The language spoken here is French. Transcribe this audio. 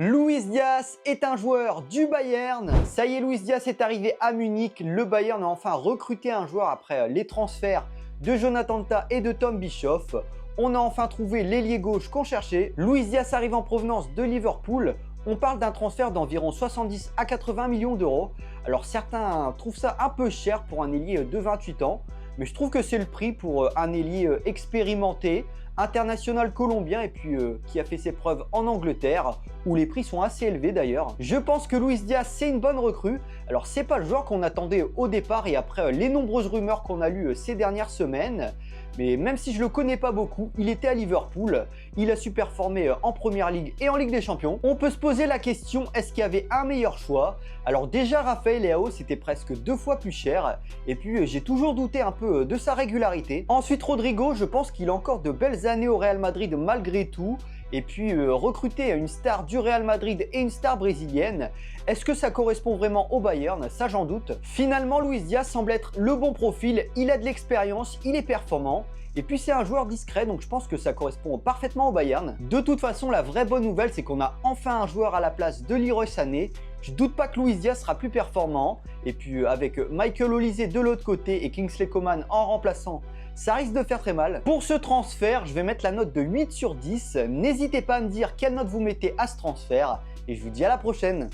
Luis Diaz est un joueur du Bayern. Ça y est, Luis Diaz est arrivé à Munich. Le Bayern a enfin recruté un joueur après les transferts de Jonathan Tah et de Tom Bischoff. On a enfin trouvé l'ailier gauche qu'on cherchait. Luis Diaz arrive en provenance de Liverpool. On parle d'un transfert d'environ 70 à 80 millions d'euros. Alors certains trouvent ça un peu cher pour un ailier de 28 ans, mais je trouve que c'est le prix pour un ailier expérimenté, international colombien et puis qui a fait ses preuves en Angleterre, où les prix sont assez élevés d'ailleurs. Je pense que Luis Diaz c'est une bonne recrue. Alors c'est pas le joueur qu'on attendait au départ et après les nombreuses rumeurs qu'on a lues ces dernières semaines, mais même si je le connais pas beaucoup, il était à Liverpool, il a su performer en Première Ligue et en Ligue des Champions. On peut se poser la question, est-ce qu'il y avait un meilleur choix? Alors déjà Rafael Leao c'était presque 2 fois plus cher, et puis j'ai toujours douté un peu de sa régularité. Ensuite Rodrigo, je pense qu'il a encore de belles années au Real Madrid malgré tout. Et puis recruter une star du Real Madrid et une star brésilienne, est-ce que ça correspond vraiment au Bayern? Ça j'en doute. Finalement Luis Diaz semble être le bon profil, il a de l'expérience, il est performant. Et puis c'est un joueur discret, donc je pense que ça correspond parfaitement au Bayern. De toute façon, la vraie bonne nouvelle, c'est qu'on a enfin un joueur à la place de Leroy Sané. Je doute pas que Luis Diaz sera plus performant. Et puis avec Michael Olise de l'autre côté et Kingsley Coman en remplaçant, ça risque de faire très mal. Pour ce transfert, je vais mettre la note de 8 sur 10. N'hésitez pas à me dire quelle note vous mettez à ce transfert. Et je vous dis à la prochaine.